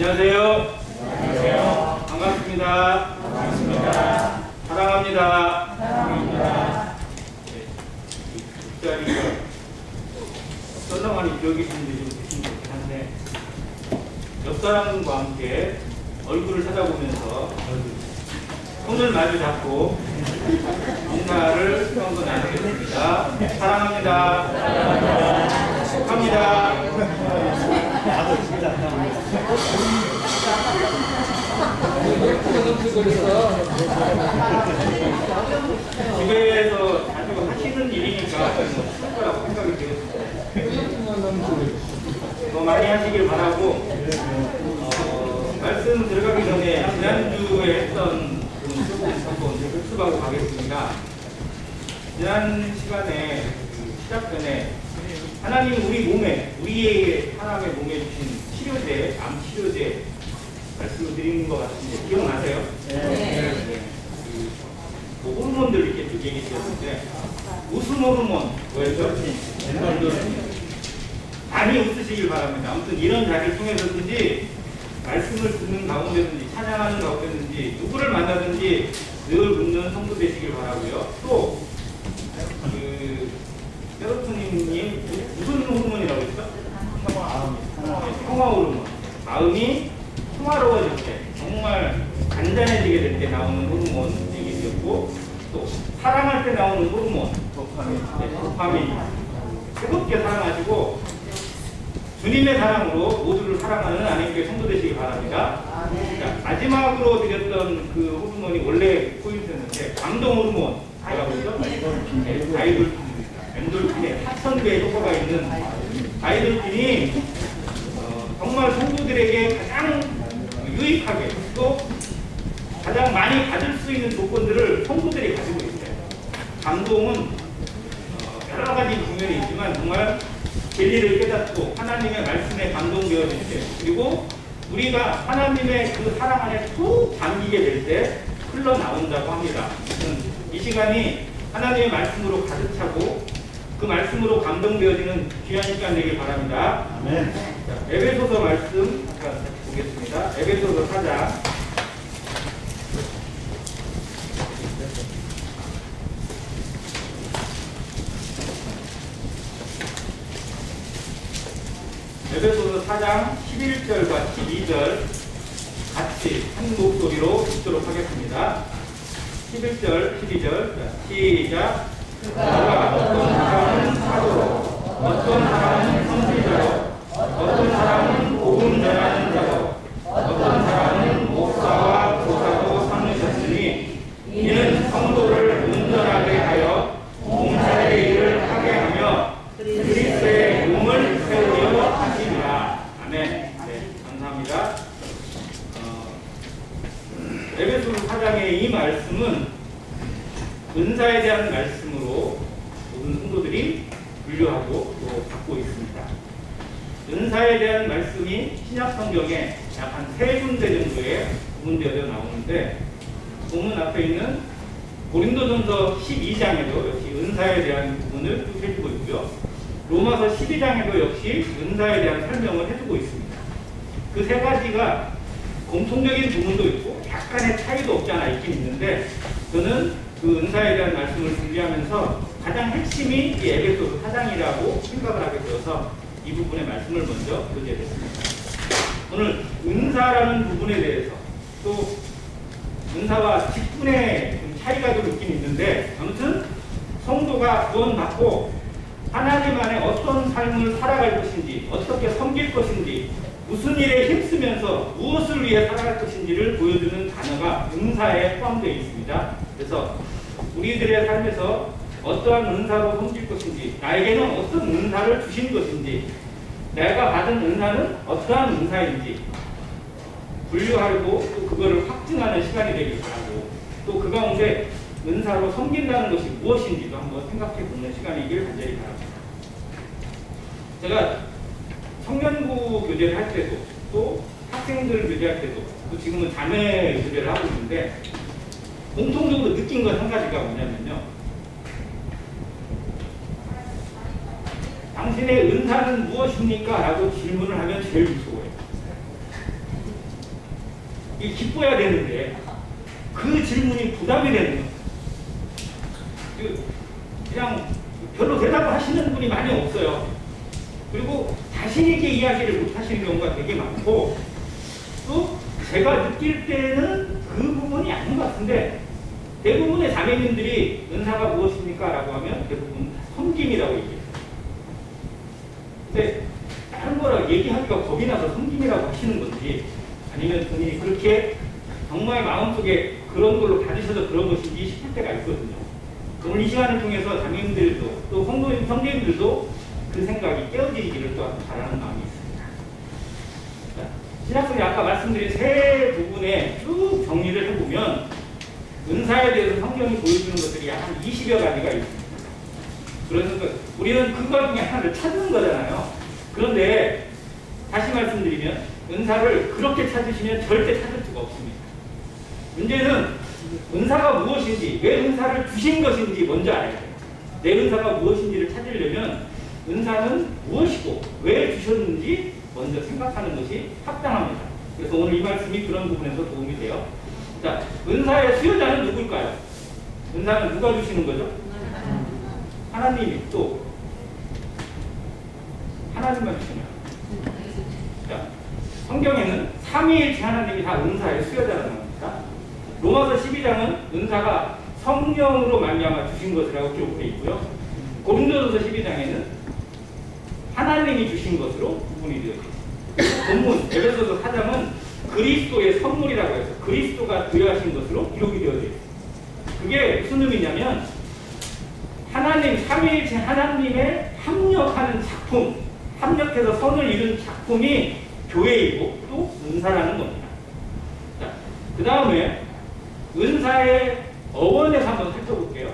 안녕하세요. 안녕하세요. 반갑습니다. 반갑습니다. 사랑합니다. 사랑합니다. 자리가 썰렁하니 기억이 있는데 좀 계신 것 같긴 한데, 옆 사람과 함께 얼굴을 찾아보면서 손을 마주 잡고 인사를 한번 나누겠습니다. 사랑합니다. 축하합니다. 집에서 자주 하시는 일이니까 할 거라고 생각이 되었습니다. 더 많이 하시길 바라고, 말씀 들어가기 전에 지난주에 했던 한번 흡수하고 가겠습니다. 지난 시간에 시작 전에 하나님 우리 몸에, 우리의 하나님의 몸에 주신 치료제, 암 치료제 말씀을 드리는 것 같은데 기억나세요? 네. 그 호르몬들 이렇게 쭉 얘기 드렸는데, 웃음 호르몬 뭐였죠? 많이 웃으시길 바랍니다. 아무튼 이런 자리를 통해서든지 말씀을 듣는 가운데든지 찬양하는 가운데든지 누구를 만나든지 늘 웃는 성도 되시길 바라고요. 또 세로토닌이 무슨 호르몬이라고 했죠? 평화 호르몬. 마음이 평화로워질 때, 정말 간단해지게 될 때 나오는 호르몬 얘기드렸고, 또 사랑할 때 나오는 호르몬 도파민. 뜨겁게 사랑하시고 주님의 사랑으로 모두를 사랑하는 안행교회 성도 되시기 바랍니다. 자, 마지막으로 드렸던 그 호르몬이 원래 포인트였는데, 감동 호르몬 뭐라고 그러죠? 다이돌핀입니다. 엔돌핀에 4,000배의 효과가 있는 다이돌핀이 정말 성도들에게 가장 유익하게 또 가장 많이 가질 수 있는 조건들을 성도들이 가지고 있어요. 감동은 여러 가지 국면이 있지만 정말 진리를 깨닫고 하나님의 말씀에 감동되어질 때, 그리고 우리가 하나님의 그 사랑 안에 푹 잠기게 될 때 흘러나온다고 합니다. 이 시간이 하나님의 말씀으로 가득 차고 그 말씀으로 감동되어지는 귀한 시간 되길 바랍니다. 아멘. 자, 에베소서 말씀 잠깐 보겠습니다. 에베소서 4장. 에베소서 4장 11절과 12절 같이 한 목소리로 읽도록 하겠습니다. 11절, 12절. 시작. 그가 어떤 사람은 사도로, 어떤 사람은 선지자로, 어떤 사람은 복음 전하는 자로, 어떤 사람은 목사와 교사로 삼으셨으니 이는 성도를 온전하게 하여 봉사의 일을 하게 하며 그리스도의 몸을 세우려 하시리라. 아멘. 네, 감사합니다. 에베소서 4장의 이 말씀은 은사에 대한 말씀으로 모든 성도들이 분류하고 또 받고 있습니다. 은사에 대한 말씀이 신약 성경에 약 한 3군데 정도에 구분되어 나오는데, 본문 앞에 있는 고린도전서 12장에도 역시 은사에 대한 부분을 쭉 해주고 있고요. 로마서 12장에도 역시 은사에 대한 설명을 해주고 있습니다. 그 3가지가 공통적인 부분도 있고 약간의 차이도 없지 않아 있긴 있는데, 저는 그 은사에 대한 말씀을 준비하면서 가장 핵심이 이 에베소서 4장이라고 생각을 하게 되어서 이 부분의 말씀을 먼저 교제했습니다. 오늘 은사라는 부분에 대해서, 또 은사와 직분의 차이가 좀 있긴 있는데, 아무튼 성도가 구원받고 하나님 안에 어떤 삶을 살아갈 것인지, 어떻게 섬길 것인지, 무슨 일에 힘쓰면서 무엇을 위해 살아갈 것인지를 보여주는 단어가 은사에 포함되어 있습니다. 그래서 우리들의 삶에서 어떠한 은사로 섬길 것인지, 나에게는 어떤 은사를 주신 것인지, 내가 받은 은사는 어떠한 은사인지 분류하고 또 그거를 확증하는 시간이 되길 바라고, 또 그 가운데 은사로 섬긴다는 것이 무엇인지도 한번 생각해 보는 시간이길 간절히 바랍니다. 제가 청년부 교제를 할 때도, 또 학생들 교제할 때도, 또 지금은 자매 교제를 하고 있는데, 공통적으로 느낀 건 한 가지가 뭐냐면요, 당신의 은사는 무엇입니까? 라고 질문을 하면 제일 무서워요. 기뻐야 되는데 그 질문이 부담이 되는 거예요. 그냥 별로 대답을 하시는 분이 많이 없어요. 그리고 자신 있게 이야기를 못 하시는 경우가 되게 많고, 또 제가 느낄 때는 그 부분이 아닌 것 같은데, 대부분의 자매님들이 은사가 무엇입니까? 라고 하면 대부분 섬김이라고 얘기해요. 근데 다른 거라 얘기하기가 겁이 나서 섬김이라고 하시는 건지, 아니면 본인이 그렇게 정말 마음속에 그런 걸로 받으셔서 그런 것인지 싶을 때가 있거든요. 오늘 이 시간을 통해서 자매님들도 또 성도님, 성도님들도 그 생각이 깨어지기를 또 바라는 마음이 있습니다. 신약성에 아까 말씀드린 세 부분에 쭉 정리를 해보면 은사에 대해서 성경이 보여주는 것들이 한 20여 가지가 있습니다. 그래서 우리는 그거 중에 하나를 찾는 거잖아요. 그런데 다시 말씀드리면 은사를 그렇게 찾으시면 절대 찾을 수가 없습니다. 문제는 은사가 무엇인지, 왜 은사를 주신 것인지 먼저 알아야 돼요. 내 은사가 무엇인지를 찾으려면 은사는 무엇이고 왜 주셨는지 먼저 생각하는 것이 합당합니다. 그래서 오늘 이 말씀이 그런 부분에서 도움이 돼요. 자, 은사의 수요자는 누굴까요? 은사는 누가 주시는 거죠? 하나님이. 또 하나님만 주시나요? 자, 성경에는 삼위일체 하나님이 다 은사의 수요자라고 합니다. 로마서 12장은 은사가 성령으로 말미암아 주신 것이라고 기록되어 있고요. 고린도전서 12장에는 하나님이 주신 것으로 구분이 되어 있습니다. 본문 에베소서 4장은 그리스도의 선물이라고 해서 그리스도가 부여하신 것으로 기록이 되어 있습니다. 그게 무슨 의미냐면 하나님, 삼위일체 하나님의 합력하는 작품, 합력해서 선을 이룬 작품이 교회이고 또 은사라는 겁니다. 자, 그 다음에 은사의 어원에서 한번 살펴볼게요.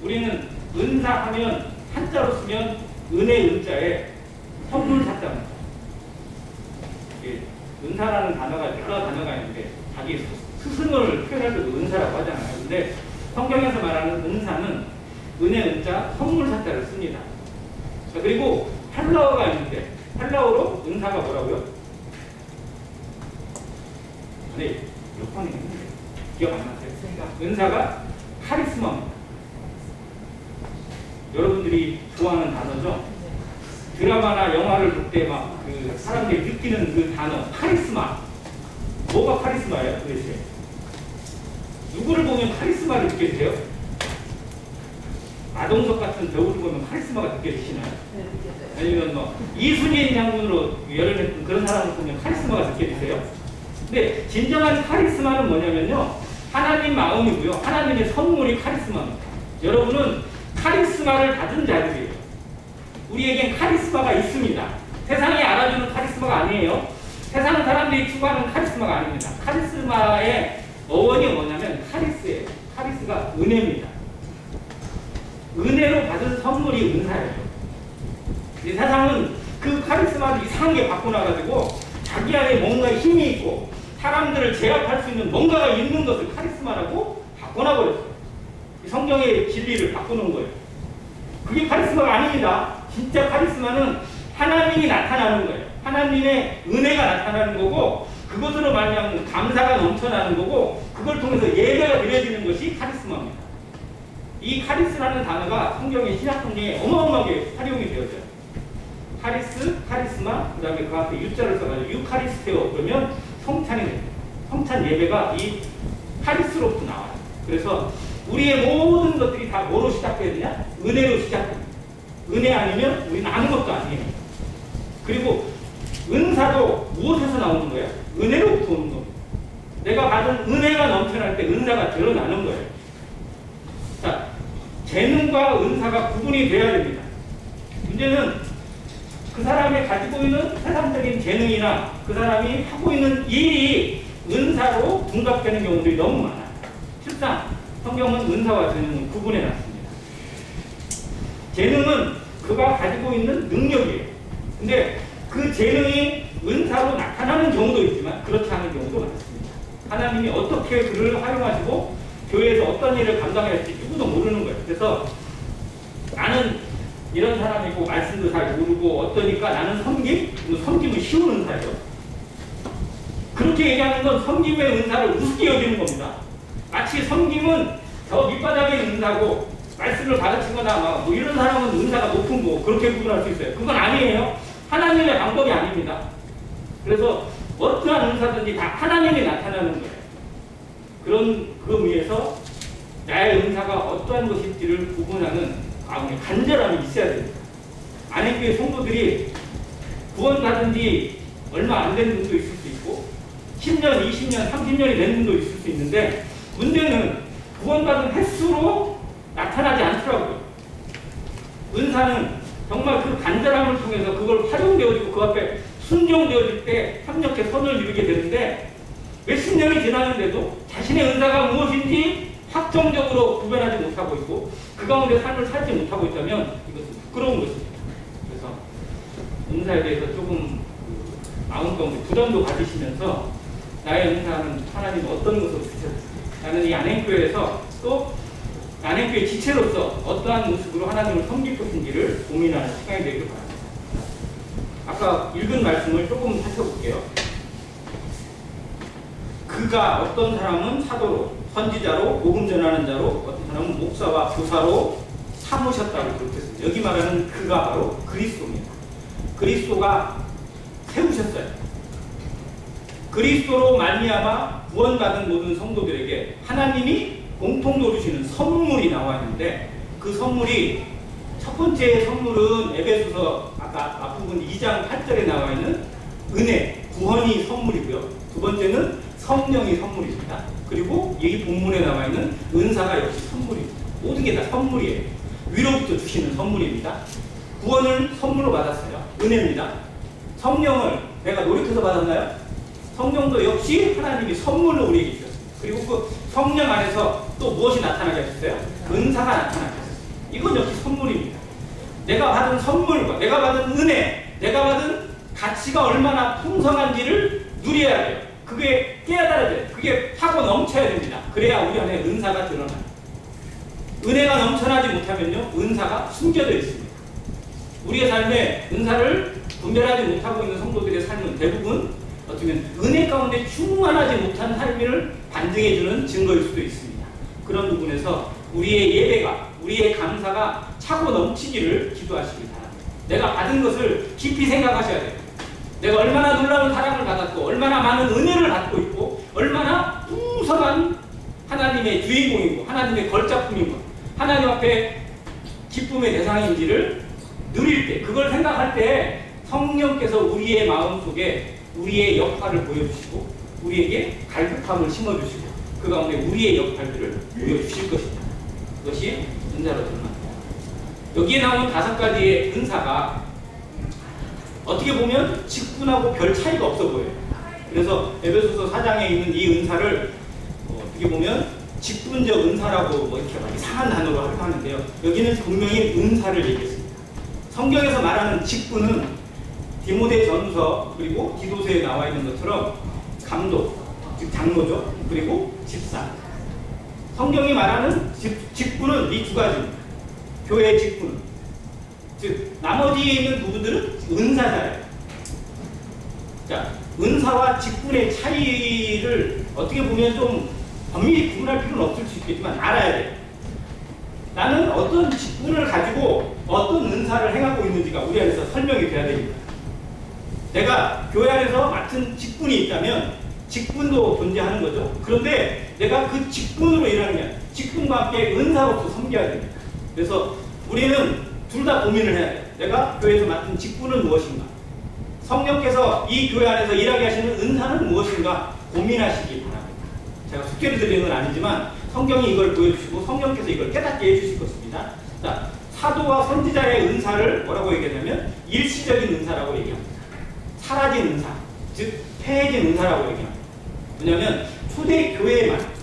우리는 은사하면 한자로 쓰면 은혜 은자에 선물 샀답니다. 은사라는 단어가 여러 단어가 있는데 자기 스승을 표현할 때도 은사라고 하잖아요. 근데 성경에서 말하는 은사는 은혜 은자 선물 샀자를 씁니다. 자, 그리고 헬라어가 있는데 헬라어로 은사가 뭐라고요? 네, 몇 번에 했는데 기억 안 나세요? 은사가 카리스마입니다. 여러분들이 좋아하는 단어죠? 드라마나 영화를 볼 때 막 그 사람들이 느끼는 그 단어 카리스마. 뭐가 카리스마예요 도대체? 누구를 보면 카리스마를 느껴지세요? 마동석 같은 배우를 보면 카리스마가 느껴지시나요? 아니면 뭐 이순신 장군으로 열연했던 그런 사람을 보면 카리스마가 느껴지세요? 근데 진정한 카리스마는 뭐냐면요, 하나님 마음이고요, 하나님의 선물이 카리스마입니다. 여러분은 카리스마를 받은 자들이에요. 우리에겐 카리스마가 있습니다. 세상이 알아주는 카리스마가 아니에요. 세상 사람들이 추구하는 카리스마가 아닙니다. 카리스마의 어원이 뭐냐면 카리스예요. 카리스가 은혜입니다. 은혜로 받은 선물이 은사예요. 세상은 그 카리스마를 이상하게 바꿔놔가지고 자기 안에 뭔가 힘이 있고 사람들을 제압할 수 있는 뭔가가 있는 것을 카리스마라고 바꿔놔버렸어요. 성경의 진리를 바꾸는 거예요. 그게 카리스마가 아닙니다. 진짜 카리스마는 하나님이 나타나는 거예요. 하나님의 은혜가 나타나는 거고 그것으로 말미암은 감사가 넘쳐나는 거고 그걸 통해서 예배가 드려지는 것이 카리스마입니다. 이 카리스라는 단어가 성경의 신약 성경에 어마어마하게 활용이 되어져요. 카리스, 카리스마, 그 다음에 그 앞에 유자를 써가지고 유카리스테오 그러면 성찬이 됩니다. 성찬 예배가 이 카리스로부터 나와요. 그래서 우리의 모든 것들이 다 뭐로 시작되느냐? 은혜로 시작됩니다. 은혜 아니면 우리는 아무것도 아니에요. 그리고 은사도 무엇에서 나오는 거예요? 은혜로부터 오는 겁니다. 내가 받은 은혜가 넘쳐날 때 은사가 드러나는 거예요. 자, 재능과 은사가 구분이 돼야 됩니다. 문제는 그 사람이 가지고 있는 세상적인 재능이나 그 사람이 하고 있는 일이 은사로 둔갑되는 경우들이 너무 많아요. 실상 성경은 은사와 재능을 구분해 놨습니다. 재능은 그가 가지고 있는 능력이에요. 근데 그 재능이 은사로 나타나는 경우도 있지만 그렇지 않은 경우도 많습니다. 하나님이 어떻게 그를 활용하시고 교회에서 어떤 일을 감당해야 할지 누구도 모르는 거예요. 그래서 나는 이런 사람이고 말씀도 잘 모르고 어떠니까 나는 섬김은 쉬운 은사예요. 그런 그렇게 얘기하는 건 섬김의 은사를 우습게 여기는 겁니다. 마치 섬김은 저 밑바닥에 은사고 말씀을 가르치거나 뭐 이런 사람은 은사가 높은 거 그렇게 구분할 수 있어요. 그건 아니에요. 하나님의 방법이 아닙니다. 그래서 어떠한 은사든지 다 하나님이 나타나는 거예요. 그런 그 의미에서 나의 은사가 어떠한 것인지를 구분하는 마음의 간절함이 있어야 됩니다. 안행교회 성도들이 구원받은 지 얼마 안 된 분도 있을 수 있고 10년, 20년, 30년이 된 분도 있을 수 있는데 문제는 구원받은 횟수로 나타나지 않더라고요. 은사는 정말 그 간절함을 통해서 그걸 활용되어지고 그 앞에 순종되어질 때 협력해 선을 이루게 되는데 몇십 년이 지났는데도 자신의 은사가 무엇인지 확정적으로 구별하지 못하고 있고 그 가운데 삶을 살지 못하고 있다면 이것은 부끄러운 것입니다. 그래서 은사에 대해서 조금 마음 가운데 부담도 가지시면서 나의 은사는 하나님 어떤 것으로 주셨을까? 나는 이 안행교회에서 또 안행교회 지체로서 어떠한 모습으로 하나님을 섬길 것인지를 고민하는 시간이 되길 바랍니다. 아까 읽은 말씀을 조금 살펴볼게요. 그가 어떤 사람은 사도로, 선지자로, 복음 전하는 자로, 어떤 사람은 목사와 교사로 삼으셨다고 그렇게 했습니다. 여기 말하는 그가 바로 그리스도입니다. 그리스도가 세우셨어요. 그리스도로 말미암아 구원받은 모든 성도들에게 하나님이 공통적으로 주시는 선물이 나와 있는데 그 선물이 첫 번째 선물은 에베소서 아까 앞부분 2장 8절에 나와 있는 은혜, 구원이 선물이고요. 두 번째는 성령이 선물입니다. 그리고 이 본문에 나와 있는 은사가 역시 선물입니다. 모든 게 다 선물이에요. 위로부터 주시는 선물입니다. 구원을 선물로 받았어요. 은혜입니다. 성령을 내가 노력해서 받았나요? 성령도 역시 하나님이 선물로 우리에게 주셨습니다. 그리고 그 성령 안에서 또 무엇이 나타나게 하셨어요? 은사가 나타나게 하셨어요. 이건 역시 선물입니다. 내가 받은 선물과 내가 받은 은혜, 내가 받은 가치가 얼마나 풍성한지를 누려야 돼요. 그게 깨달아야 돼요. 그게 하고 넘쳐야 됩니다. 그래야 우리 안에 은사가 드러나요. 은혜가 넘쳐나지 못하면요, 은사가 숨겨져 있습니다. 우리의 삶에 은사를 분별하지 못하고 있는 성도들의 삶은 대부분 어쩌면 은혜 가운데 충만하지 못한 삶을 반증해주는 증거일 수도 있습니다. 그런 부분에서 우리의 예배가, 우리의 감사가 차고 넘치기를 기도하시기 바랍니다. 내가 받은 것을 깊이 생각하셔야 돼요. 내가 얼마나 놀라운 사랑을 받았고 얼마나 많은 은혜를 받고 있고 얼마나 풍성한 하나님의 주인공이고 하나님의 걸작품이고 하나님 앞에 기쁨의 대상인지를 누릴 때, 그걸 생각할 때 성령께서 우리의 마음속에 우리의 역할을 보여주시고 우리에게 갈급함을 심어주시고 그 가운데 우리의 역할들을 보여주실 것입니다. 그것이 은사로 드러납니다. 여기에 나오는 5가지의 은사가 어떻게 보면 직분하고 별 차이가 없어 보여요. 그래서 에베소서 4장에 있는 이 은사를 어떻게 보면 직분적 은사라고 뭐 이렇게 막 이상한 단어로 하는데요. 여기는 분명히 은사를 얘기했습니다. 성경에서 말하는 직분은 디모데 전서 그리고 디도서에 나와 있는 것처럼 감독, 즉 장로죠. 그리고 집사. 성경이 말하는 직분은 이 2가지입니다. 교회의 직분은. 즉 나머지에 있는 부분들은 은사자예요. 자, 은사와 직분의 차이를 어떻게 보면 좀 엄밀히 구분할 필요는 없을 수 있겠지만 알아야 돼요. 나는 어떤 직분을 가지고 어떤 은사를 행하고 있는지가 우리 안에서 설명이 돼야 됩니다. 내가 교회 안에서 맡은 직분이 있다면 직분도 존재하는 거죠. 그런데 내가 그 직분으로 일하는 게 아니라 직분과 함께 은사로서 섬겨야 됩니다. 그래서 우리는 둘 다 고민을 해야 돼요. 내가 교회에서 맡은 직분은 무엇인가? 성령께서 이 교회 안에서 일하게 하시는 은사는 무엇인가? 고민하시기 바랍니다. 제가 숙제를 드리는 건 아니지만 성경이 이걸 보여주시고 성령께서 이걸 깨닫게 해주실 것입니다. 자, 사도와 선지자의 은사를 뭐라고 얘기하냐면 일시적인 은사라고 얘기합니다. 사라진 은사, 즉 폐해진 은사라고 얘기합니다. 왜냐하면 초대 교회만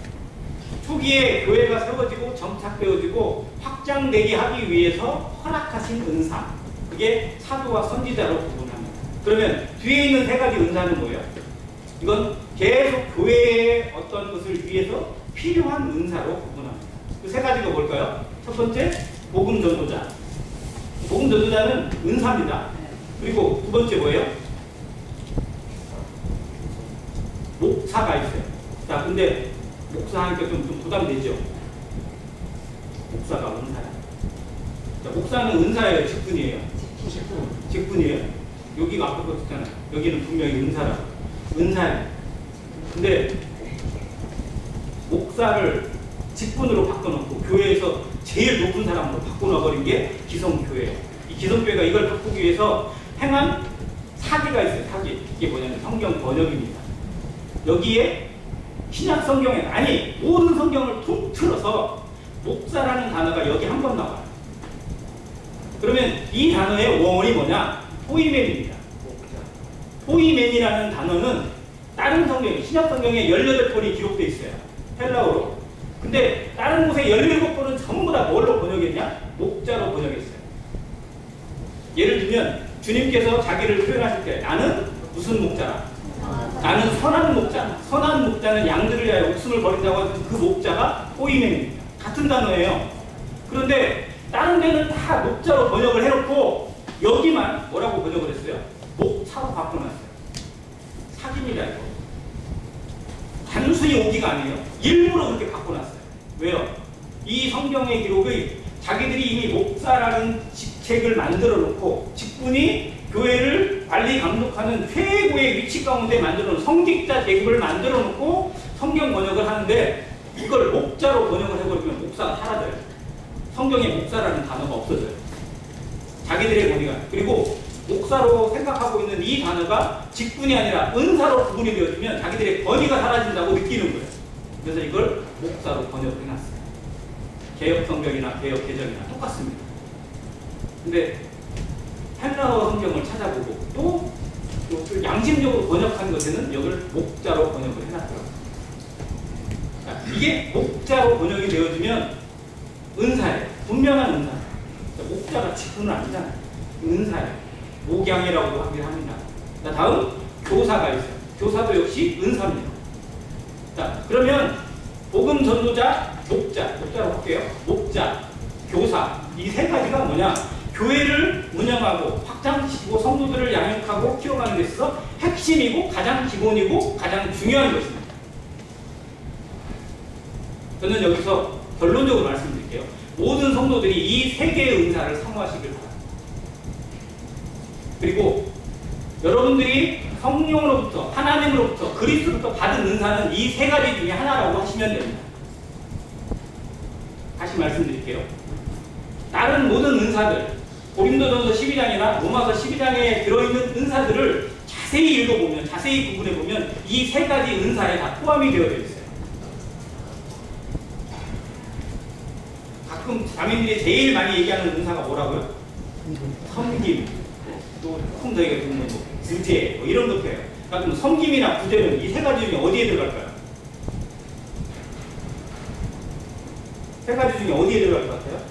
초기에 교회가 세워지고 정착되어지고 확장되게 하기 위해서 허락하신 은사, 그게 사도와 선지자로 구분합니다. 그러면 뒤에 있는 3가지 은사는 뭐예요? 이건 계속 교회의 어떤 것을 위해서 필요한 은사로 구분합니다. 그 3가지가 뭘까요? 첫 번째, 복음 전도자. 복음 전도자는 은사입니다. 그리고 두 번째 뭐예요? 목사가 있어요. 자, 근데 목사 하니까 좀 부담되죠? 목사가 은사야. 자, 목사는 은사예요, 직분이에요? 직분이에요. 여기가 아까 그랬잖아요. 여기는 분명히 은사라고. 은사예요. 근데 목사를 직분으로 바꿔놓고 교회에서 제일 높은 사람으로 바꿔놔버린 게 기성교회예요. 이 기성교회가 이걸 바꾸기 위해서 행한 사기가 있어요. 사기. 이게 뭐냐면 성경 번역입니다. 여기에 신약 성경에 아니 모든 성경을 통틀어서 목사라는 단어가 여기 한 번 나와요. 그러면 이 단어의 원어원이 뭐냐? 포이맨입니다. 포이맨이라는 단어는 다른 성경, 신약 성경에 18번이 기록되어 있어요. 헬라어로. 근데 다른 곳에 17번은 전부 다 뭘로 번역했냐? 목자로 번역했어요. 예를 들면 주님께서 자기를 표현하실 때 나는 무슨 목자라? 나는 선한 목자. 선한 목자는 양들을 위하여 목숨을 버린다고 하는 그 목자가 포이맨입니다. 같은 단어예요. 그런데 다른 데는 다 목자로 번역을 해놓고 여기만 뭐라고 번역을 했어요? 목차로 바꿔놨어요. 사기입니다 이거. 단순히 오기가 아니에요. 일부러 그렇게 바꿔놨어요. 왜요? 이 성경의 기록의 자기들이 이미 목사라는 직책을 만들어 놓고 직분이 교회를 관리 감독하는 최고의 위치 가운데 만들어 놓은 성직자 계급을 만들어 놓고 성경 번역을 하는데 이걸 목자로 번역을 해버리면 목사가 사라져요. 성경에 목사라는 단어가 없어져요. 자기들의 권위가. 그리고 목사로 생각하고 있는 이 단어가 직분이 아니라 은사로 구분이 되어지면 자기들의 권위가 사라진다고 느끼는 거예요. 그래서 이걸 목사로 번역을 해놨어요. 개역 성경이나 개역 개정이나 똑같습니다. 근데 헬라어 성경을 찾아보고 또 양심적으로 번역한 것에는 여기를 목자로 번역을 해놨더라고요. 이게 목자로 번역이 되어지면 은사예요. 분명한 은사. 목자가 직분은 아니잖아요. 은사예요. 목양이라고도 하긴 합니다. 자, 다음 교사가 있어요. 교사도 역시 은사입니다. 자, 그러면 복음 전도자, 목자로 할게요. 목자, 교사 이 세 가지가 뭐냐? 교회를 운영하고 확장시키고 성도들을 양육하고 키워가는 데 있어서 핵심이고 가장 기본이고 가장 중요한 것입니다. 저는 여기서 결론적으로 말씀드릴게요. 모든 성도들이 이 세 개의 은사를 사모하시길 바랍니다. 그리고 여러분들이 성령으로부터 하나님으로부터 그리스도로부터 받은 은사는 이 세 가지 중에 하나라고 하시면 됩니다. 다시 말씀드릴게요. 다른 모든 은사들 고린도전서 12장이나 로마서 12장에 들어있는 은사들을 자세히 읽어보면 자세히 구분해보면 이 세 가지 은사에 다 포함이 되어 있어요. 가끔 자매들이 제일 많이 얘기하는 은사가 뭐라고요? 섬김, 또 조금 더 얘기하면 구제 뭐 이런 것도 해요. 그럼 섬김이나 구제는 이 세 가지 중에 어디에 들어갈까요? 세 가지 중에 어디에 들어갈 것 같아요?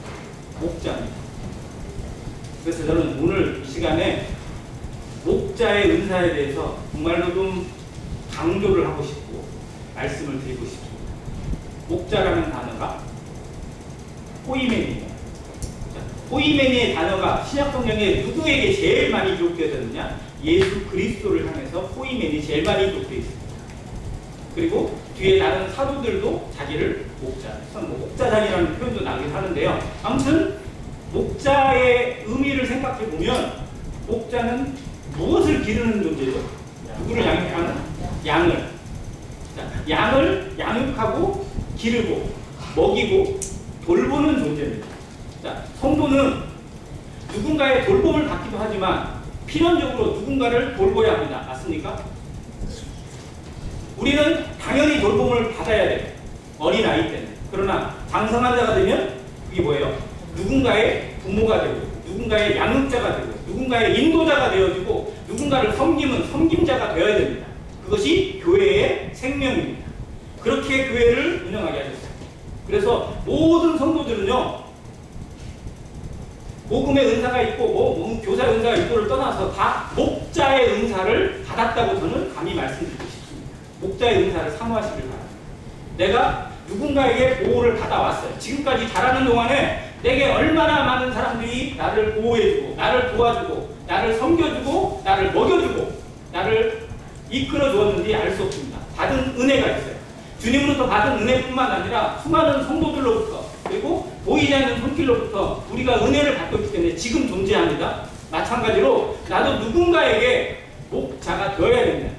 목자입니다. 그래서 저는 오늘 이 시간에 목자의 은사에 대해서 정말로 좀 강조를 하고 싶고 말씀을 드리고 싶습니다. 목자라는 단어가 포이맨이에요. 포이맨의 단어가 신약 성경에 누구에게 제일 많이 기록되어졌느냐? 예수 그리스도를 향해서 포이맨이 제일 많이 기록되어 있습니다. 그리고 뒤에 다른 사도들도 자기를 목자장이라는 표현도 나오긴 하는데요. 아무튼 목자의 의미를 생각해 보면 목자는 무엇을 기르는 존재죠? 누구를 양육하는? 양을. 자, 양을 양육하고 기르고 먹이고 돌보는 존재입니다. 자, 성도는 누군가의 돌봄을 받기도 하지만 필연적으로 누군가를 돌봐야 합니다. 맞습니까? 우리는 당연히 돌봄을 받아야 돼요. 어린아이 때는. 그러나 장성한 자가 되면 그게 뭐예요? 누군가의 부모가 되고 누군가의 양육자가 되고 누군가의 인도자가 되어지고 누군가를 섬기면 섬김자가 되어야 됩니다. 그것이 교회의 생명입니다. 그렇게 교회를 운영하게 하셨어요. 그래서 모든 성도들은요, 복음의 은사가 있고 교사의 은사가 있고를 떠나서 다 목자의 은사를 받았다고 저는 감히 말씀드리고 싶습니다. 목자의 은사를 사모하시길 바랍니다. 내가 누군가에게 보호를 받아왔어요. 지금까지 자라는 동안에 내게 얼마나 많은 사람들이 나를 보호해주고 나를 도와주고 나를 섬겨주고 나를 먹여주고 나를 이끌어 주었는지 알 수 없습니다. 받은 은혜가 있어요. 주님으로부터 받은 은혜뿐만 아니라 수많은 성도들로부터 그리고 보이지 않는 손길로부터 우리가 은혜를 받고 있기 때문에 지금 존재합니다. 마찬가지로 나도 누군가에게 목자가 되어야 된다.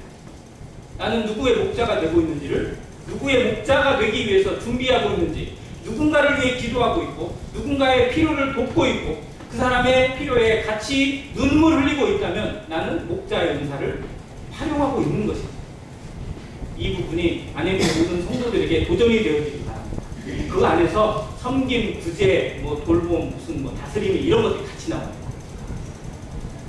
나는 누구의 목자가 되고 있는지를, 누구의 목자가 되기 위해서 준비하고 있는지, 누군가를 위해 기도하고 있고 누군가의 필요를 돕고 있고 그 사람의 필요에 같이 눈물 흘리고 있다면 나는 목자의 은사를 활용하고 있는 것입니다. 이 부분이 안에 있는 모든 성도들에게 도전이 되어지기 바랍니다. 그 안에서 섬김, 구제, 돌봄, 무슨 다스림 이런 것들이 같이 나와요.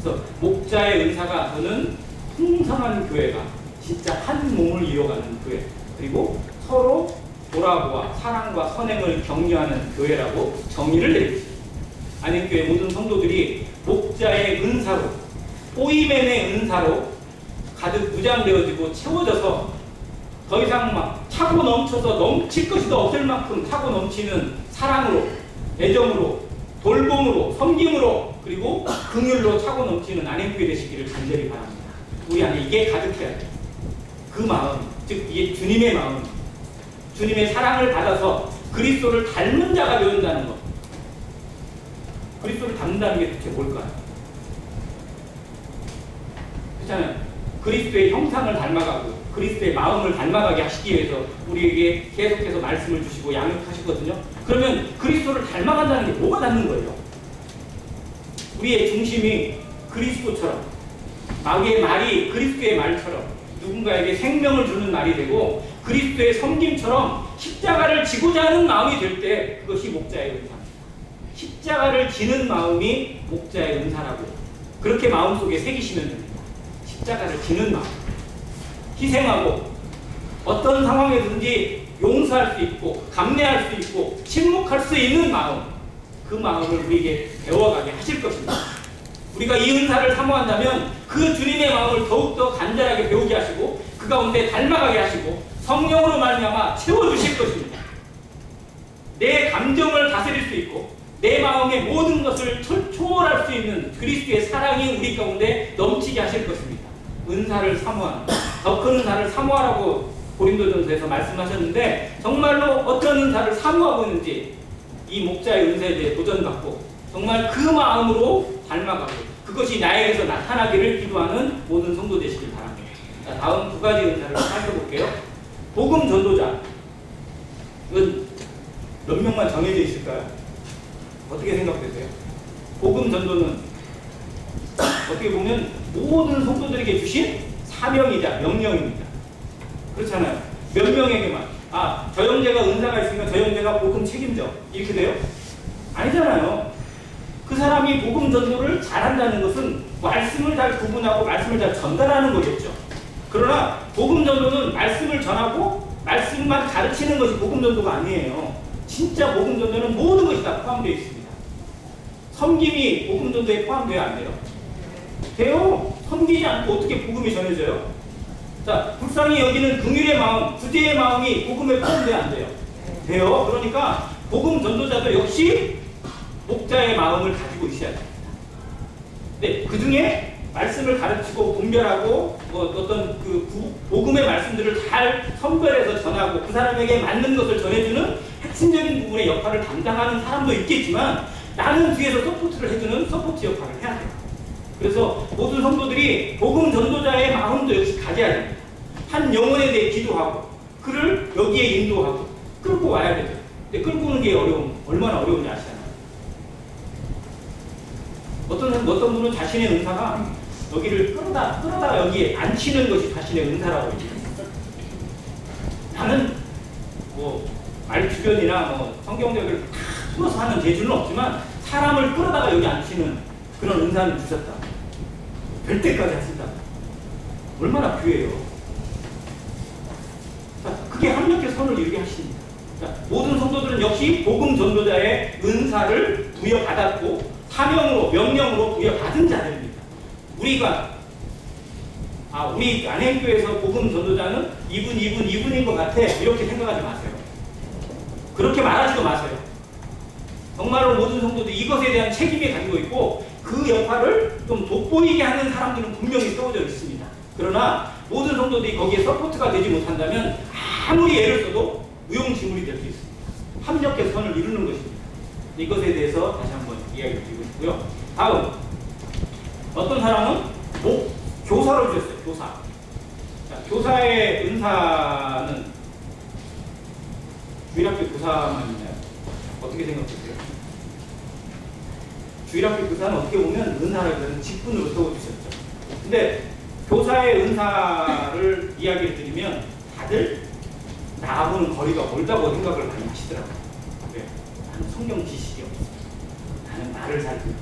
그래서 목자의 은사가 저는 풍성한 교회가 진짜 한 몸을 이어가는 교회, 그리고 서로 돌아보아 사랑과 선행을 격려하는 교회라고 정의를 내립니다. 안행교회 모든 성도들이 목자의 은사로, 포이맨의 은사로 가득 무장되어지고 채워져서 더 이상 막 차고 넘쳐서 넘칠 것이 더 없을 만큼 차고 넘치는 사랑으로, 애정으로, 돌봄으로, 섬김으로, 그리고 긍휼로 차고 넘치는 안행교회 되시기를 간절히 바랍니다. 우리 안에 이게 가득해야 돼요. 그 마음, 즉 이게 주님의 마음, 주님의 사랑을 받아서 그리스도를 닮은 자가 되었다는 것. 그리스도를 닮는다는 게 도대체 뭘까요? 그렇잖아요. 그리스도의 형상을 닮아가고 그리스도의 마음을 닮아가게 하시기 위해서 우리에게 계속해서 말씀을 주시고 양육하시거든요. 그러면 그리스도를 닮아간다는 게 뭐가 닮는 거예요? 우리의 중심이 그리스도처럼, 우리의 말이 그리스도의 말처럼 누군가에게 생명을 주는 말이 되고 그리스도의 섬김처럼 십자가를 지고자 하는 마음이 될 때 그것이 목자의 은사입니다. 십자가를 지는 마음이 목자의 은사라고 그렇게 마음속에 새기시면 됩니다. 십자가를 지는 마음, 희생하고 어떤 상황에든지 용서할 수 있고 감내할 수 있고 침묵할 수 있는 마음, 그 마음을 우리에게 배워가게 하실 것입니다. 우리가 이 은사를 사모한다면 그 주님의 마음을 더욱더 간절하게 배우게 하시고 그 가운데 닮아가게 하시고 성령으로 말미암아 채워주실 것입니다. 내 감정을 다스릴 수 있고 내 마음의 모든 것을 초월할 수 있는 그리스도의 사랑이 우리 가운데 넘치게 하실 것입니다. 은사를 사모하는, 더 큰 은사를 사모하라고 고린도전서에서 말씀하셨는데 정말로 어떤 은사를 사모하고 있는지 이 목자의 은사에 대해 도전받고 정말 그 마음으로 닮아가고 그것이 나에게서 나타나기를 기도하는 모든 성도 되시길 바랍니다. 자, 다음 두 가지 은사를 살펴볼게요. 복음 전도자. 이건 몇 명만 정해져 있을까요? 어떻게 생각되세요? 복음 전도는 어떻게 보면 모든 성도들에게 주신 사명이자 명령입니다. 그렇잖아요. 몇 명에게만 저 형제가 은사가 있으니까 저 형제가 복음 책임져 이렇게 돼요? 아니잖아요. 그 사람이 복음 전도를 잘한다는 것은 말씀을 잘 구분하고 말씀을 잘 전달하는 거겠죠. 그러나 복음 전도는 말씀을 전하고 말씀만 가르치는 것이 복음 전도가 아니에요. 진짜 복음 전도는 모든 것이 다 포함되어 있습니다. 섬김이 복음 전도에 포함되어야 안 돼요? 돼요. 섬기지 않고 어떻게 복음이 전해져요? 자, 불쌍히 여기는 긍휼의 마음, 구제의 마음이 복음에 포함되어야 안 돼요? 돼요. 그러니까 복음 전도자도 역시 목자의 마음을 가지고 있어야 됩니다. 네, 그 중에 말씀을 가르치고 분별하고 어떤 그 복음의 말씀들을 잘 선별해서 전하고 그 사람에게 맞는 것을 전해주는 핵심적인 부분의 역할을 담당하는 사람도 있겠지만 나는 뒤에서 서포트를 해주는 서포트 역할을 해야 돼요. 그래서 모든 성도들이 복음 전도자의 마음도 역시 가져야 됩니다. 한 영혼에 대해 기도하고 그를 여기에 인도하고 끌고 와야 되죠. 근데 끌고 오는 게 얼마나 어려운지 아시잖아요. 어떤 분은 자신의 은사가 여기를 끌어다 여기에 앉히는 것이 자신의 은사라고 얘기해요. 나는 말 주변이나 성경적을 다 풀어서 하는 재주는 없지만 사람을 끌어다가 여기 앉히는 그런 은사는 주셨다. 될 때까지 하신다. 얼마나 귀해요. 자, 그게 합력의 선을 이루게 하십니다. 자, 모든 성도들은 역시 복음 전도자의 은사를 부여받았고 사명으로 명령으로 부여받은 자들입니다. 우리가 우리 안행교회에서 복음 전도자는 이분인 것 같아 이렇게 생각하지 마세요. 그렇게 말하지도 마세요. 정말로 모든 성도들이 이것에 대한 책임이 가지고 있고 그 역할을 좀 돋보이게 하는 사람들은 분명히 세워져 있습니다. 그러나 모든 성도들이 거기에 서포트가 되지 못한다면 아무리 애를 써도 무용지물이 될 수 있습니다. 합력해서 선을 이루는 것입니다. 이것에 대해서 다시 한번 이야기를 드리고 싶고요. 다음, 어떤 사람은 교사로 주셨어요. 교사. 자, 교사의 은사는 주일학교 교사만 있나요? 어떻게 생각하세요? 주일학교 교사는 어떻게 보면 은사라기보다는 직분으로 세워주셨죠. 근데 교사의 은사를 이야기를 드리면 다들 나하고는 거리가 멀다고 생각을 많이 하시더라고요. 왜? 나는 성경 지식이 없어. 나는 말을 잘 못해.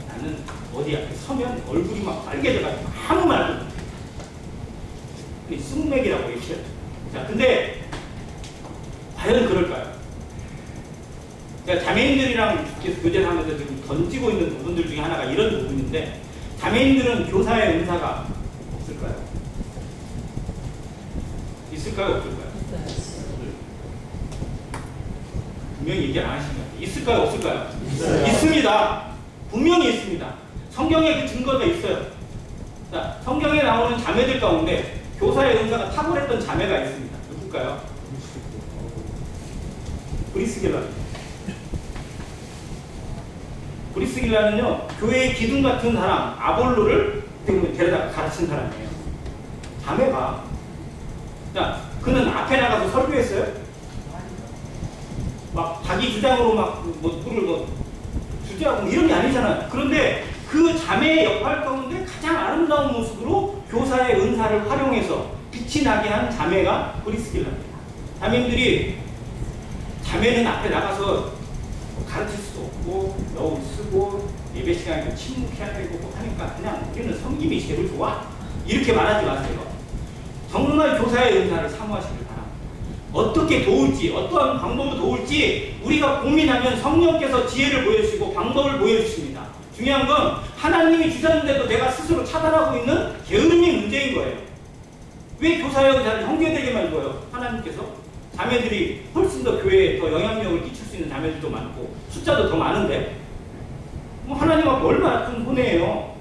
나는 어디 앞에 서면 얼굴이 막 빨개져가지고 아무 말도 못해. 쑥맥이라고 얘기해요. 자, 근데 과연 그럴까요? 그러니까 자매인들이랑 교제를 하면서 지금 던지고 있는 부분들 중에 하나가 이런 부분인데, 자매인들은 교사의 은사가 없을까요? 있을까요? 없을까요? 분명히 얘기 안 하시는 거예요. 있을까요? 없을까요? 있습니다. 분명히 있습니다. 성경에 그 증거가 있어요. 자, 성경에 나오는 자매들 가운데 교사의 은사가 탁월했던 자매가 있습니다. 누굴까요? 브리스길라. 브리스길라는요, 교회의 기둥 같은 사람, 아볼로를 데려다 가르친 사람이에요. 자매가. 자, 그는 앞에 나가서 설교했어요? 막 자기 주장으로 막 누구를 주제하고 이런 게 아니잖아요. 그런데 그 자매의 역할 가운데 가장 아름다운 모습으로 교사의 은사를 활용해서 빛이 나게 한 자매가 브리스길라입니다. 자매님들이, 자매는 앞에 나가서 가르칠 수도 없고 너무 쓰고 예배 시간에 침묵해야 되고 하니까 그냥 우리는 섬김이 제일 좋아, 이렇게 말하지 마세요. 정말 교사의 은사를 사모하시길 바랍니다. 어떻게 도울지, 어떠한 방법으로 도울지 우리가 고민하면 성령께서 지혜를 보여주시고 방법을 보여주십니다. 중요한 건 하나님이 주셨는데도 내가 스스로 차단하고 있는 게으름이 문제인 거예요. 왜 교사의 은사를 형제들에게만 줘요? 하나님께서. 자매들이 훨씬 더 교회에 더 영향력을 끼칠 수 있는 자매들도 많고 숫자도 더 많은데 하나님 앞에 얼마나 큰 손해예요.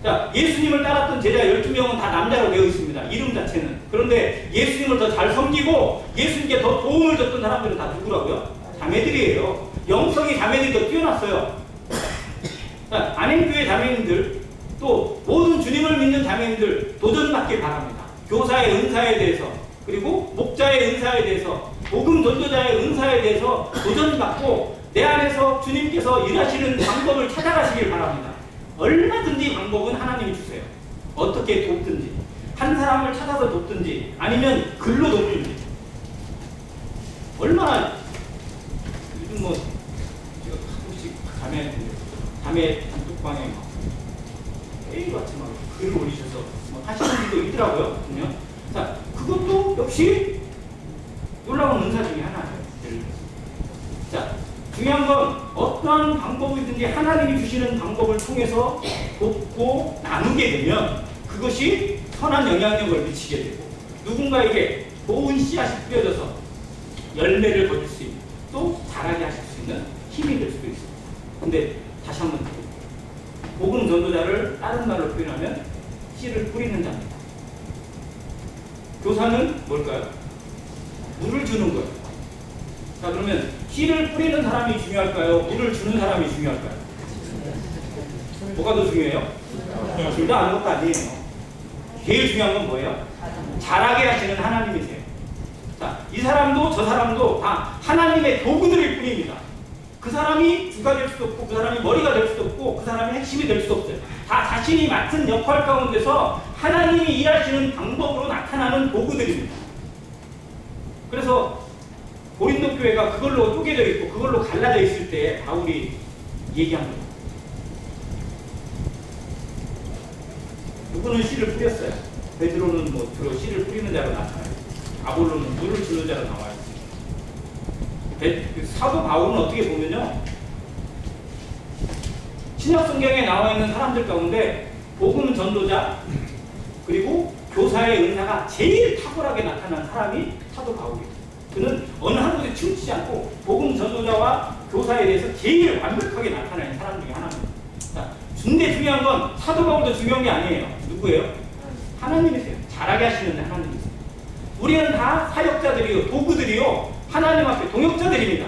자, 예수님을 따랐던 제자 12명은 다 남자로 되어 있습니다. 이름 자체는. 그런데 예수님을 더 잘 섬기고 예수님께 더 도움을 줬던 사람들은 다 누구라고요? 자매들이에요. 영성이 자매들이 더 뛰어났어요. 자, 안행교회 자매님들, 또 모든 주님을 믿는 자매님들 도전받길 바랍니다. 교사의 은사에 대해서, 그리고 목자의 은사에 대해서, 복음 전도자의 은사에 대해서 도전받고 내 안에서 주님께서 일하시는 방법을 찾아가시길 바랍니다. 얼마든지 방법은 하나님이 주세요. 어떻게 돕든지, 한 사람을 찾아서 돕든지, 아니면 글로 돕든지. 얼마나 요즘 제가 가끔씩 자매 단톡방에 매일같이 막 글을 올리셔서 하시는 분도 있더라고요. 보면. 자, 그것도 역시 놀라운 은사 중에 하나예요. 자, 중요한 건 어떠한 방법이든지 하나님이 주시는 방법을 통해서 돕고 나누게 되면 그것이 선한 영향력을 미치게 되고 누군가에게 좋은 씨앗이 뿌려져서 열매를 거둘 수 있는, 또 자라게 하실 수 있는 힘이 될 수도 있습니다. 근데 다시 한번 복음 전도자를 다른 말로 표현하면 씨를 뿌리는 자입니다. 교사는 뭘까요? 물을 주는 거예요. 자, 그러면 씨를 뿌리는 사람이 중요할까요? 물을 주는 사람이 중요할까요? 뭐가 더 중요해요? 둘 다 아무것도 아니에요. 제일 중요한 건 뭐예요? 자라게 하시는 하나님이세요. 자, 이 사람도 저 사람도 다 하나님의 도구들일 뿐입니다. 그 사람이 주가 될 수도 없고, 그 사람이 머리가 될 수도 없고, 그 사람이 핵심이 될 수도 없어요. 다 자신이 맡은 역할 가운데서 하나님이 일하시는 방법으로 나타나는 도구들입니다. 그래서 고린도 교회가 그걸로 쪼개져 있고 그걸로 갈라져 있을 때 바울이 얘기한 겁니다. 누구는 씨를 뿌렸어요. 베드로는 주로 씨를 뿌리는 자로 나타나요. 아볼로는 물을 주는 자로 나와요. 사도 바울은 어떻게 보면요, 신약 성경에 나와 있는 사람들 가운데 복음 전도자 그리고 교사의 은사가 제일 탁월하게 나타난 사람이 사도 바울이에요. 그는 어느 한 곳에 치우치지 않고 복음 전도자와 교사에 대해서 제일 완벽하게 나타나는 사람 중에 하나입니다. 자, 근데 중요한 건 사도 바울도 중요한 게 아니에요. 누구예요? 하나님이세요. 잘하게 하시는 하나님이세요. 우리는 다 사역자들이요, 도구들이요, 하나님 앞에 동역자들입니다.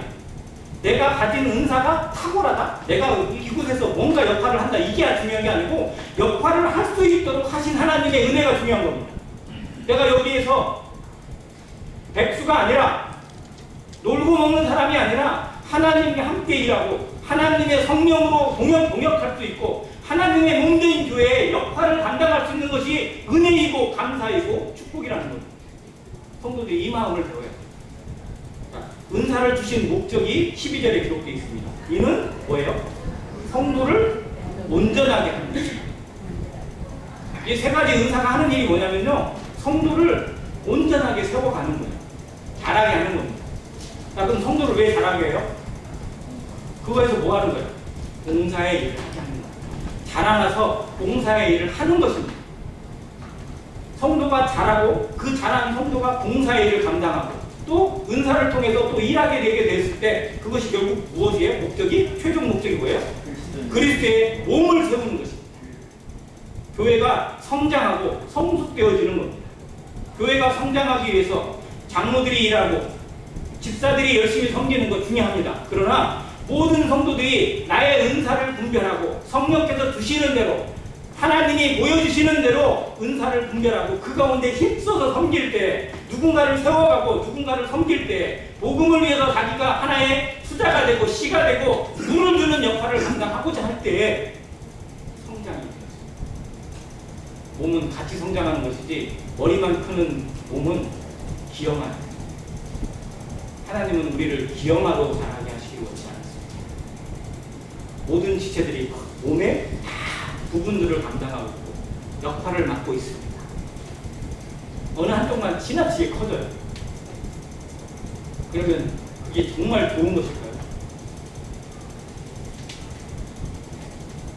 내가 가진 은사가 탁월하다, 내가 이곳에서 뭔가 역할을 한다, 이게 중요한 게 아니고 역할을 할 수 있도록 하신 하나님의 은혜가 중요한 겁니다. 내가 여기에서 백수가 아니라 놀고 먹는 사람이 아니라 하나님과 함께 일하고 하나님의 성령으로 동역할 수 있고 하나님의 몸된 교회의 역할을 감당할 수 있는 것이 은혜이고 감사이고 축복이라는 겁니다. 성도들이 이 마음을 배워야 돼요. 은사를 주신 목적이 12절에 기록되어 있습니다. 이는 뭐예요? 성도를 온전하게 하는 것입니다. 이 세 가지 은사가 하는 일이 뭐냐면요, 성도를 온전하게 세워가는 거예요. 잘하게 하는 겁니다. 자, 그럼 성도를 왜 잘하게 해요? 그거에서 뭐 하는 거예요? 봉사의 일을 하게 하는 거예요. 자라나서 봉사의 일을 하는 것입니다. 성도가 잘하고 그 잘한 성도가 봉사의 일을 감당하고 또 은사를 통해서 또 일하게 되게 됐을 때 그것이 결국 무엇이에요? 목적이? 최종 목적이 뭐예요? 그리스도의 몸을 세우는 것입니다. 교회가 성장하고 성숙되어지는 겁니다. 교회가 성장하기 위해서 장로들이 일하고 집사들이 열심히 섬기는 것 중요합니다. 그러나 모든 성도들이 나의 은사를 분별하고 성령께서 주시는 대로 하나님이 보여주시는 대로 은사를 분별하고 그 가운데 힘써서 섬길 때, 누군가를 세워가고 누군가를 섬길 때 복음을 위해서 자기가 하나의 수자가 되고 씨가 되고 눈을 주는 역할을 감당하고자 할 때에 성장이 되었습니다. 몸은 같이 성장하는 것이지 머리만 크는 몸은 기형하는, 하나님은 우리를 기형하로 자라게 하시기 원치 않습니다. 모든 지체들이 몸에 부분들을 감당하고 있고 역할을 맡고 있습니다. 어느 한쪽만 지나치게 커져요. 그러면 그게 정말 좋은 것일까요?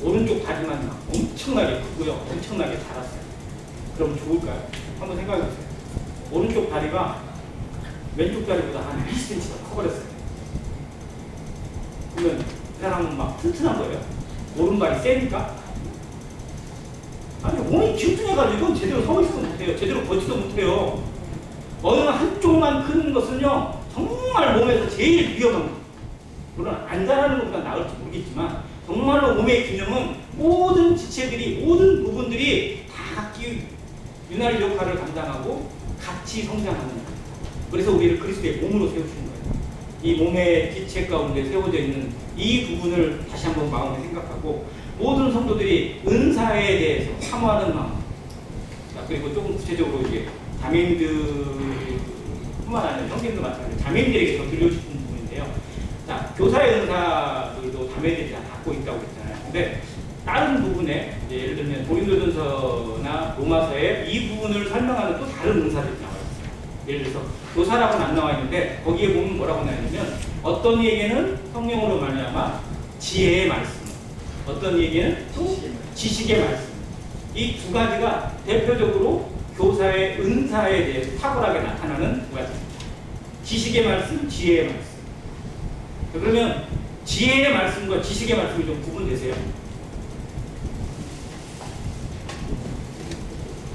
오른쪽 다리만 엄청나게 크고요, 엄청나게 자랐어요. 그럼 좋을까요? 한번 생각해 보세요. 오른쪽 다리가 왼쪽 다리보다 한 20cm 더 커버렸어요. 그러면 그 사람은 막 튼튼한 거예요? 오른발이 세니까? 아니, 몸이 균등해가지고 이건 제대로 서 있지도 못해요. 제대로 걷지도 못해요. 어느 한쪽만 크는 것은요, 정말 몸에서 제일 위험한 거예요. 물론 안 자라는 것보다 나을지 모르겠지만 정말로 몸의 균형은 모든 지체들이, 모든 부분들이 다 각기 윤활 역할을 감당하고 같이 성장하는 거예요. 그래서 우리를 그리스도의 몸으로 세우시는 거예요. 이 몸의 지체 가운데 세워져 있는 이 부분을 다시 한번 마음에 생각하고 모든 성도들이 은사에 대해서 사모하는 마음, 그리고 조금 구체적으로 이제 자매인들뿐만 아니라 형님도 마찬가지로 자매인들에게 더 드리고 싶은 부분인데요. 자, 교사의 은사들도 자매들이 다 갖고 있다고 했잖아요. 근데 다른 부분에 이제 예를 들면 고린도전서나 로마서에 이 부분을 설명하는 또 다른 은사들이 나와 있어요. 예를 들어서 교사라고는 안 나와 있는데 거기에 보면 뭐라고 나냐면 어떤 이에게는 성령으로 말미암아 지혜의 말씀, 어떤 얘기는 또 지식의 말씀. 이 두 가지가 대표적으로 교사의 은사에 대해서 탁월하게 나타나는 두 가지입니다. 지식의 말씀, 지혜의 말씀. 그러면 지혜의 말씀과 지식의 말씀이 좀 구분되세요?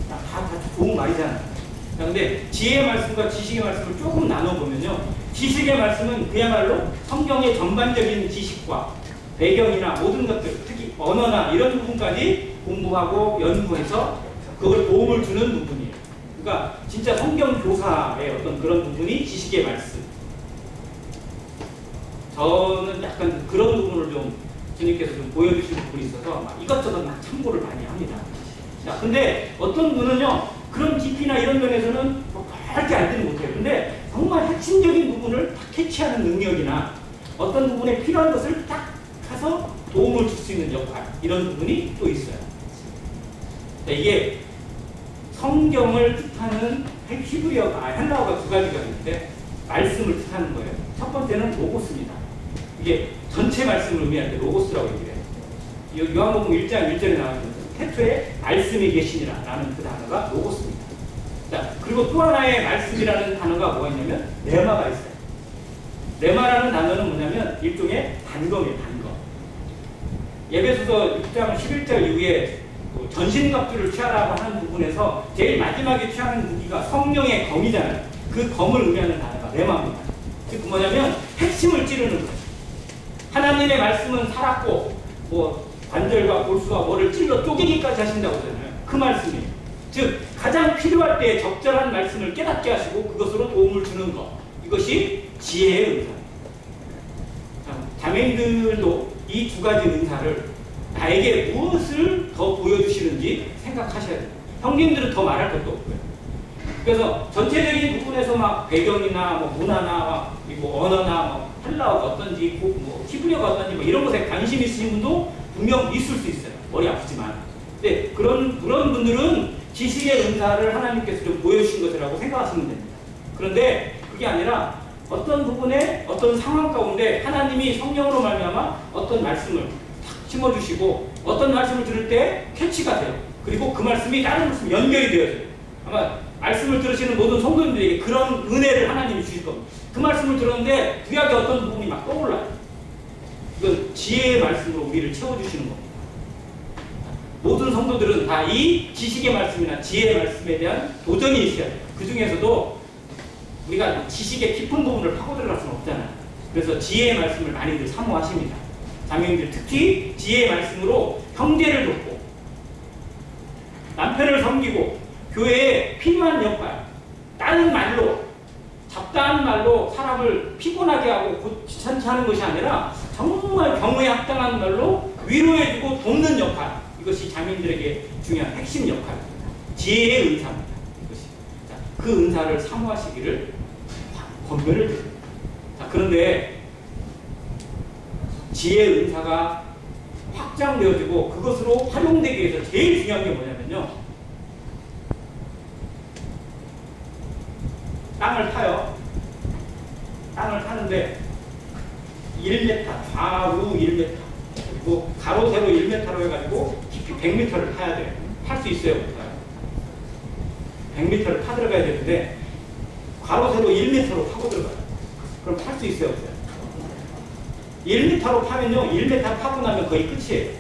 다 좋은 말이잖아요. 그런데 지혜의 말씀과 지식의 말씀을 조금 나눠보면요, 지식의 말씀은 그야말로 성경의 전반적인 지식과 배경이나 모든 것들, 특히 언어나 이런 부분까지 공부하고 연구해서 그걸 도움을 주는 부분이에요. 그러니까 진짜 성경 교사의 어떤 그런 부분이 지식의 말씀. 저는 약간 그런 부분을 좀 주님께서 좀 보여주시는 부분이 있어서 막 이것저것 막 참고를 많이 합니다. 자, 근데 어떤 분은요, 그런 깊이나 이런 면에서는 그렇게 알지는 못해요. 근데 정말 핵심적인 부분을 딱 캐치하는 능력이나 어떤 부분에 필요한 것을 딱 가서 도움을 줄 수 있는 역할, 이런 부분이 또 있어요. 자, 이게 성경을 뜻하는 히브리어가, 헬라어가 두 가지가 있는데 말씀을 뜻하는 거예요. 첫 번째는 로고스입니다. 이게 전체 말씀을 의미할 때 로고스라고 얘기해요. 요한복음 1장 1절에 나와있는 태초에 말씀이 계시니라 라는 그 단어가 로고스입니다. 자, 그리고 또 하나의 말씀이라는 단어가 뭐가 있냐면 레마가 있어요. 레마라는 단어는 뭐냐면 일종의 단검이에요. 단검. 예배소서 6장 11절 이후에 전신갑주를 취하라고 하는 부분에서 제일 마지막에 취하는 무기가 성령의 검이잖아요. 그 검을 의미하는 단어가 레마입니다. 즉 뭐냐면 핵심을 찌르는 거예요. 하나님의 말씀은 살았고 관절과 골수와 뭐를 찔러 쪼개기까지 하신다고 하잖아요. 그 말씀이에요. 즉 가장 필요할 때 적절한 말씀을 깨닫게 하시고 그것으로 도움을 주는 것. 이것이 지혜의 은사입니다. 자매님들도 이 두 가지 은사를 나에게 무엇을 더 보여주시는지 생각하셔야 돼요. 형님들은 더 말할 것도 없고요. 그래서 전체적인 부분에서 막 배경이나 문화나 언어나 헬라어가 어떤지 히브리어가 어떤지 이런 것에 관심 있으신 분도 분명 있을 수 있어요. 머리 아프지만. 근데 그런 분들은 지식의 은사를 하나님께서 좀 보여주신 것이라고 생각하시면 됩니다. 그런데 그게 아니라 어떤 부분에 어떤 상황 가운데 하나님이 성령으로 말미암아 어떤 말씀을 탁 심어주시고 어떤 말씀을 들을 때 캐치가 돼요. 그리고 그 말씀이 다른 말씀 연결이 되어져요. 아마 말씀을 들으시는 모든 성도님들에게 그런 은혜를 하나님이 주실 겁니다. 그 말씀을 들었는데 구약의 어떤 부분이 막 떠올라요. 이건 지혜의 말씀으로 우리를 채워주시는 겁니다. 모든 성도들은 다 이 지식의 말씀이나 지혜의 말씀에 대한 도전이 있어야 돼요. 그 중에서도 우리가 지식의 깊은 부분을 파고 들어갈 수는 없잖아요. 그래서 지혜의 말씀을 많이들 사모하십니다. 자매님들 특히 지혜의 말씀으로 형제를 돕고 남편을 섬기고 교회에 필요한 역할, 다른 말로 잡다한 말로 사람을 피곤하게 하고 귀찮게 하는 것이 아니라 정말 경우에 합당한 말로 위로해주고 돕는 역할, 이것이 자매님들에게 중요한 핵심 역할입니다. 지혜의 은사입니다. 이것이. 자, 그 은사를 사모하시기를 권면을 드립니다. 자, 그런데 지혜의 은사가 확장되어지고 그것으로 활용되기 위해서 제일 중요한 게 뭐냐면요. 땅을 타요. 땅을 타는데 1m, 좌우 1m, 그리고 가로 세로 1m로 해가지고 깊이 100m를 타야 돼요. 탈 수 있어요? 못타요? 100m를 타 들어가야 되는데 가로 세로 1m로 파고 들어가요. 그럼 탈 수 있어요? 없어요? 1m로 파면요, 1m 파고 나면 거의 끝이에요.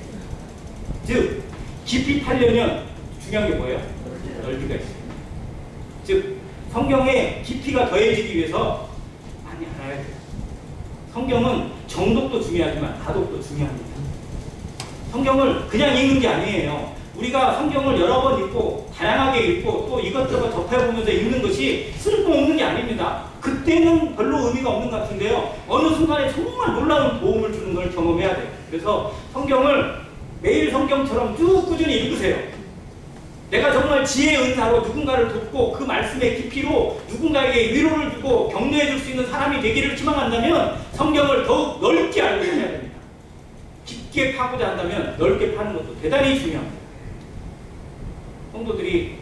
즉 깊이 파려면 중요한 게 뭐예요? 넓이가 있어요. 즉 성경에 깊이가 더해지기 위해서 많이 알아야 돼요. 성경은 정독도 중요하지만 다독도 중요합니다. 성경을 그냥 읽는 게 아니에요. 우리가 성경을 여러 번 읽고 다양하게 읽고 또 이것저것 접해보면서 읽는 것이 쓸모없는 게 아닙니다. 그때는 별로 의미가 없는 것 같은데요. 어느 순간에 정말 놀라운 도움을 주는 걸 경험해야 돼요. 그래서 성경을 매일 성경처럼 쭉 꾸준히 읽으세요. 내가 정말 지혜의 은사로 누군가를 돕고 그 말씀의 깊이로 누군가에게 위로를 주고 격려해 줄 수 있는 사람이 되기를 희망한다면 성경을 더욱 넓게 알고 해야 됩니다. 깊게 파고자 한다면 넓게 파는 것도 대단히 중요합니다. 성도들이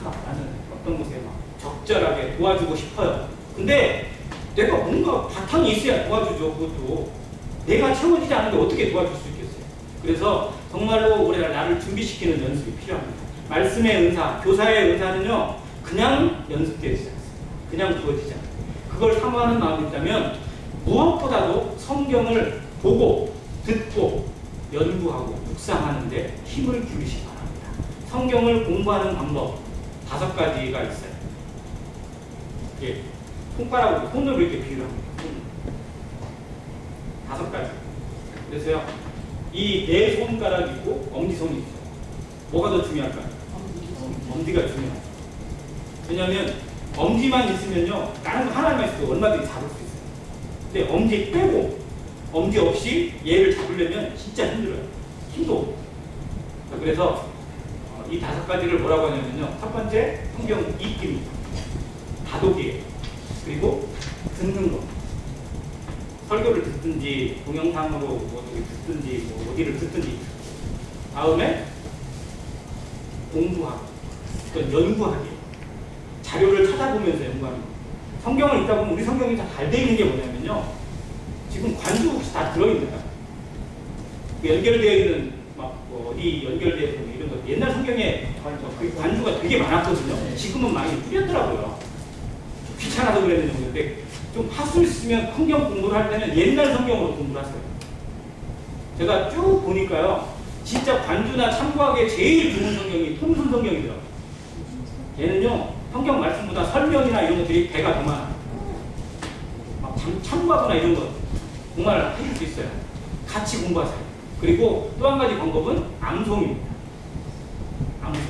나는 어떤 곳에 적절하게 도와주고 싶어요. 근데 내가 뭔가 바탕이 있어야 도와주죠. 그것도 내가 채워지지 않는데 어떻게 도와줄 수 있겠어요. 그래서 정말로 우리가 나를 준비시키는 연습이 필요합니다. 말씀의 은사, 교사의 은사는요, 그냥 연습되지 않습니다. 그냥 주어지지 않습니다. 그걸 사모하는 마음이 있다면 무엇보다도 성경을 보고 듣고 연구하고 묵상하는데 힘을 기울이시기 바랍니다. 성경을 공부하는 방법 5가지가 있어요. 예, 손가락으로 손으로 이렇게 비유를 합니다. 5가지. 그래서요, 이 네 손가락이 있고 엄지손이 있어요. 뭐가 더 중요할까요? 엄지가 중요해요. 왜냐하면 엄지만 있으면요, 다른 거 하나만 있어도 얼마든지 잡을 수 있어요. 근데 엄지 빼고 엄지 없이 얘를 잡으려면 진짜 힘들어요. 힘도 없고. 그래서 이 5가지를 뭐라고 하냐면요, 첫 번째 성경 읽기입니다. 다독이에요. 그리고 듣는 거. 설교를 듣든지 동영상으로 뭐 듣든지 뭐 어디를 듣든지. 다음에 공부하고, 또 연구하기. 자료를 찾아보면서 연구하는 거. 성경을 읽다 보면 우리 성경이 다 잘 되어 있는 게 뭐냐면요, 지금 관주 혹시 다 들어있나요? 연결되어 있는 어디 연결되어 있는 이런 거 옛날 성경에 그 관주가 되게 많았거든요. 지금은 많이 줄였더라고요. 귀찮아서 그랬는지 모르겠는데 좀 할 수 있으면 성경 공부를 할 때는 옛날 성경으로 공부를 하세요. 제가 쭉 보니까요, 진짜 관주나 참고하기에 제일 좋은 성경이 통순 성경이더라고요. 얘는요, 성경 말씀보다 설명이나 이런 것들이 배가 더 많아요. 막 참고하거나 이런 것 정말 하실 수 있어요. 같이 공부하세요. 그리고 또 한 가지 방법은 암송입니다. 암송.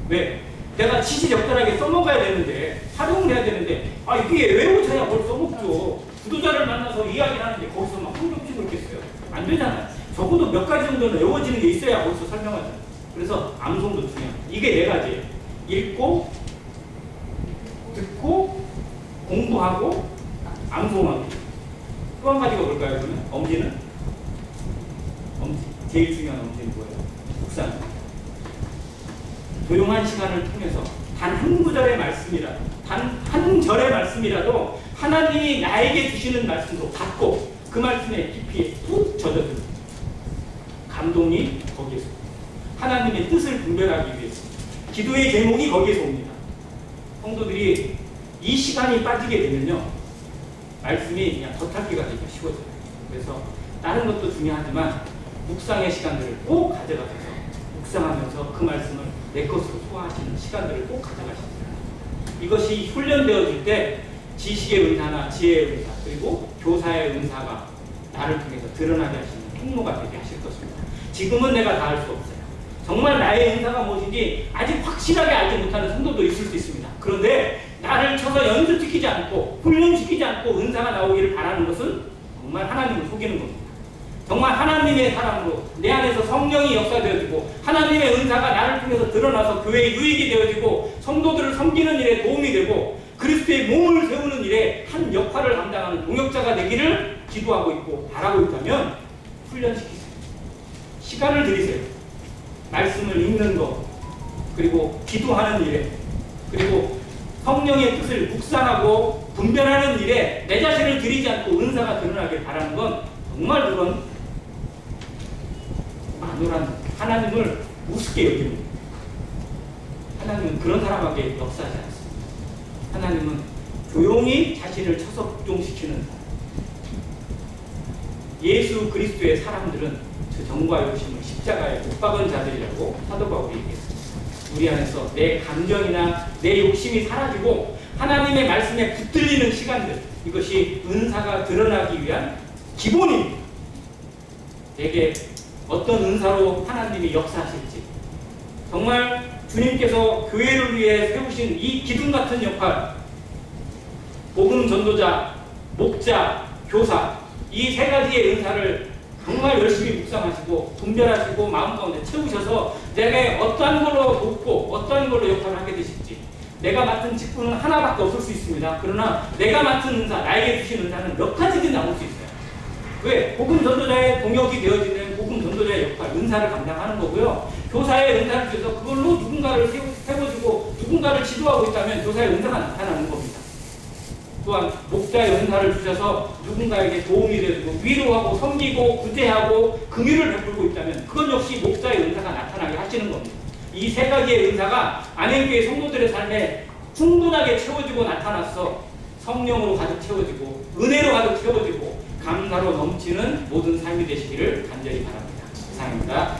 왜? 내가 지지적절하게 써먹어야 되는데, 활용을 해야 되는데, 아, 이게 외우자야 뭘 써먹죠. 구도자를 만나서 이야기를 하는데 거기서 막 성경 치고 있겠어요? 안 되잖아요. 적어도 몇 가지 정도는 외워지는 게 있어야 거기서 설명하잖아요. 그래서 암송도 중요해요. 이게 네 가지예요. 읽고, 듣고, 공부하고, 암송하고. 또 한 가지가 뭘까요, 그러면? 엄지는? 엄지. 제일 중요한 엄지는 뭐예요? 묵상. 조용한 시간을 통해서 단 한 구절의 말씀이라도, 단 한 절의 말씀이라도 하나님이 나에게 주시는 말씀으로 받고 그 말씀에 깊이 푹 젖어듭니다. 감동이 거기에서, 하나님의 뜻을 분별하기 위해서, 기도의 제목이 거기에서 옵니다. 성도들이 이 시간이 빠지게 되면요, 말씀이 그냥 겉핥기가 되기가 쉬워져요. 그래서 다른 것도 중요하지만 묵상의 시간들을 꼭 가져가셔서 묵상하면서 그 말씀을 내 것으로 소화하시는 시간들을 꼭 가져가십니다. 이것이 훈련되어질 때 지식의 은사나 지혜의 은사, 그리고 교사의 은사가 나를 통해서 드러나게 하시는 통로가 되게 하실 것입니다. 지금은 내가 다 할 수 없어요. 정말 나의 은사가 무엇인지 아직 확실하게 알지 못하는 성도도 있을 수 있습니다. 그런데 나를 쳐서 연습시키지 않고 훈련시키지 않고 은사가 나오기를 바라는 것은 정말 하나님을 속이는 겁니다. 정말 하나님의 사람으로 내 안에서 성령이 역사되어지고 하나님의 은사가 나를 통해서 드러나서 교회에 유익이 되어지고 성도들을 섬기는 일에 도움이 되고 그리스도의 몸을 세우는 일에 한 역할을 감당하는 동역자가 되기를 기도하고 있고 바라고 있다면 훈련시키세요. 시간을 들이세요. 말씀을 읽는 것, 그리고 기도하는 일에, 그리고 성령의 뜻을 묵상하고 분별하는 일에 내 자신을 들이지 않고 은사가 드러나길 바라는 건 정말 그건 만홀한 하나님을 우습게 여깁니다. 하나님은 그런 사람에게 역사하지 않습니다. 하나님은 조용히 자신을 쳐서 복종시키는 사람. 예수 그리스도의 사람들은 그 정과 욕심을 십자가에 못 박은 자들이라고 사도 바울이 얘기했습니다. 우리 안에서 내 감정이나 내 욕심이 사라지고 하나님의 말씀에 붙들리는 시간들, 이것이 은사가 드러나기 위한 기본입니다. 내게 어떤 은사로 하나님이 역사하실지, 정말 주님께서 교회를 위해 세우신 이 기둥 같은 역할, 복음 전도자, 목자, 교사, 이 세 가지의 은사를 정말 열심히 묵상하시고 분별하시고 마음 가운데 채우셔서 내가 어떠한 걸로 돕고 어떠한 걸로 역할을 하게 되실지. 내가 맡은 직분은 하나밖에 없을 수 있습니다. 그러나 내가 맡은 은사, 나에게 주신 은사는 몇 가지든 나올 수 있어요. 왜? 복음 전도자의 동역이 되어지는 복음 전도자의 역할, 은사를 감당하는 거고요. 교사의 은사를 주셔서 그걸로 누군가를 세워주고 누군가를 지도하고 있다면 교사의 은사가 나타나는 겁니다. 또한 목자의 은사를 주셔서 누군가에게 도움이 되고 위로하고 섬기고 구제하고 긍휼을 베풀고 있다면 그건 역시 목자의 은사가 나타나게 하시는 겁니다. 이 세 가지의 은사가 안행교회 성도들의 삶에 충분하게 채워지고 나타나서 성령으로 가득 채워지고 은혜로 가득 채워지고 감사로 넘치는 모든 삶이 되시기를 간절히 바랍니다. 이상입니다.